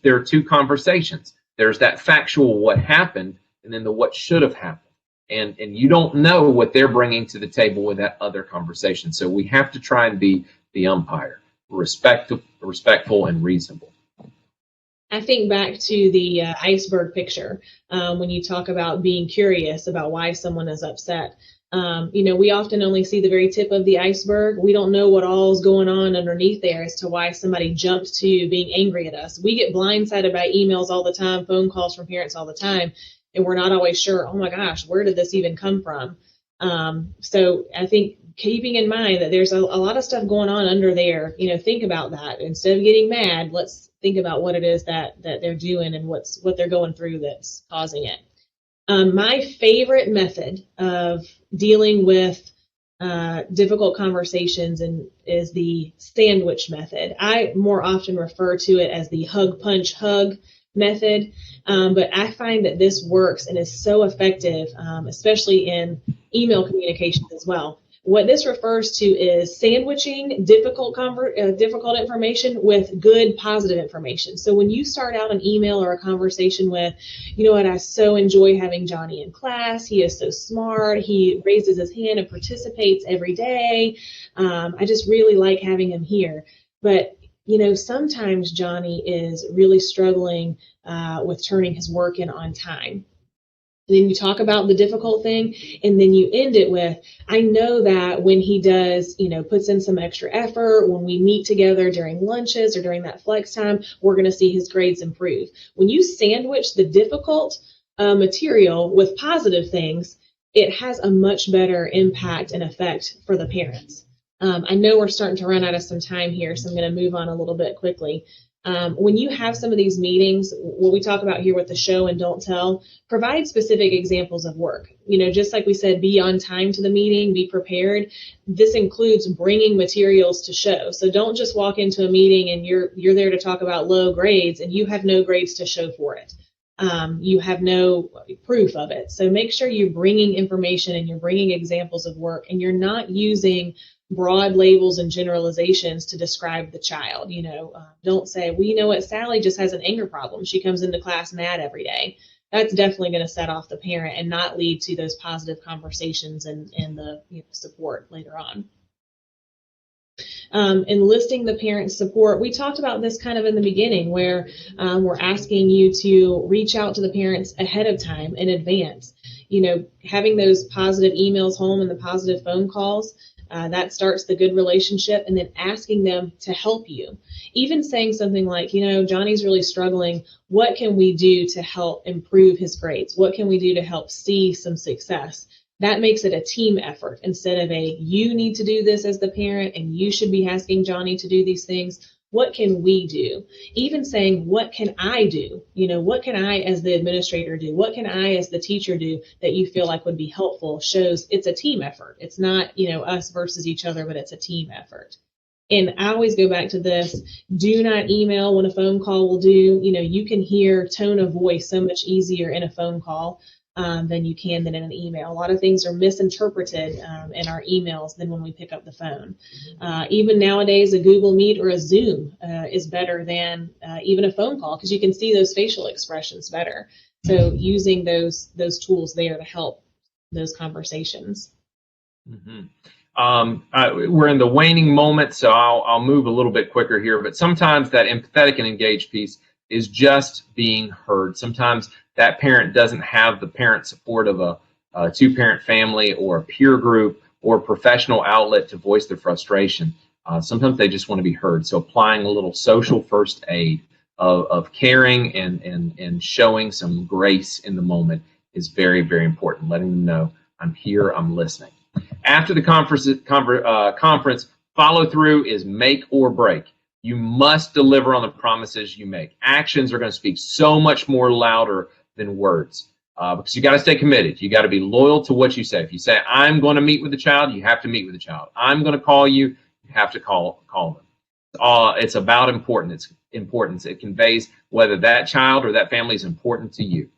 Speaker 1: there are two conversations. There's that factual what happened, and then the what should have happened. And you don't know what they're bringing to the table with that other conversation. So we have to try and be the umpire, respectful and reasonable.
Speaker 3: I think back to the iceberg picture when you talk about being curious about why someone is upset. We often only see the very tip of the iceberg. We don't know what all is going on underneath there as to why somebody jumped to being angry at us. We get blindsided by emails all the time, phone calls from parents all the time, and we're not always sure, oh my gosh, where did this even come from? So I think keeping in mind that there's a lot of stuff going on under there, think about that. Instead of getting mad, let's think about what it is that they're doing and what they're going through that's causing it. My favorite method of dealing with difficult conversations is the sandwich method. I more often refer to it as the hug, punch, hug method, but I find that this works and is so effective, especially in email communications as well. What this refers to is sandwiching difficult information with good, positive information. So when you start out an email or a conversation with, I so enjoy having Johnny in class. He is so smart. He raises his hand and participates every day. I just really like having him here. But sometimes Johnny is really struggling with turning his work in on time. And then you talk about the difficult thing, and then you end it with, I know that when he does, puts in some extra effort, when we meet together during lunches or during that flex time, we're going to see his grades improve. When you sandwich the difficult material with positive things, it has a much better impact and effect for the parents. I know we're starting to run out of some time here, so I'm going to move on a little bit quickly. When you have some of these meetings, what we talk about here with the show and don't tell, provide specific examples of work. Just like we said, be on time to the meeting, be prepared. This includes bringing materials to show. So don't just walk into a meeting and you're there to talk about low grades and you have no grades to show for it. You have no proof of it. So make sure you're bringing information and you're bringing examples of work, and you're not using broad labels and generalizations to describe the child. Don't say, what, Sally just has an anger problem. She comes into class mad every day. That's definitely going to set off the parent and not lead to those positive conversations and the support later on. Enlisting the parent's support. We talked about this kind of in the beginning, where we're asking you to reach out to the parents ahead of time in advance. Having those positive emails home and the positive phone calls That starts the good relationship, and then asking them to help you. Even saying something like, you know, Johnny's really struggling. What can we do to help improve his grades? What can we do to help see some success? That makes it a team effort instead of a you need to do this as the parent and you should be asking Johnny to do these things. What can we do? Even saying, what can I do? You know, what can I as the administrator do? What can I as the teacher do that you feel like would be helpful? Shows it's a team effort. It's not, you know, us versus each other, but it's a team effort. And I always go back to this, do not email when a phone call will do. You know, you can hear tone of voice so much easier in a phone call than you can than in an email. A lot of things are misinterpreted in our emails than when we pick up the phone. Even nowadays, a Google Meet or a Zoom is better than even a phone call because you can see those facial expressions better. So using those tools there to help those conversations.
Speaker 1: Mm-hmm. We're in the waning moment, so I'll move a little bit quicker here, but sometimes that empathetic and engaged piece is just being heard. Sometimes that parent doesn't have the parent support of a two-parent family or a peer group or a professional outlet to voice their frustration. Sometimes they just want to be heard. So applying a little social first aid of caring and showing some grace in the moment is very, very important. Letting them know, I'm here, I'm listening. After the conference, follow through is make or break. You must deliver on the promises you make. Actions are going to speak so much more louder than words because you got to stay committed. You got to be loyal to what you say. If you say, I'm going to meet with the child, you have to meet with the child. I'm going to call you, you have to call them. It's about importance. It conveys whether that child or that family is important to you.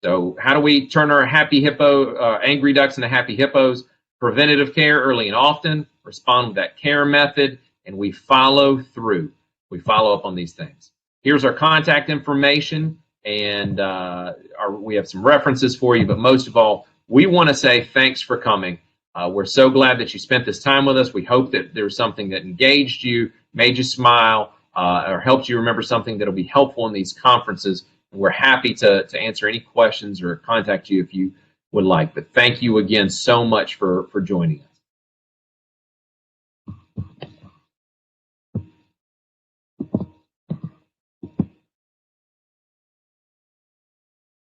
Speaker 1: So how do we turn our angry ducks into happy hippos? Preventative care early and often, respond with that care method, and we follow through. We follow up on these things. Here's our contact information, and we have some references for you, but most of all, we want to say thanks for coming. We're so glad that you spent this time with us. We hope that there was something that engaged you, made you smile, or helped you remember something that will be helpful in these conferences. We're happy to answer any questions or contact you if you would like. But thank you again so much for joining us.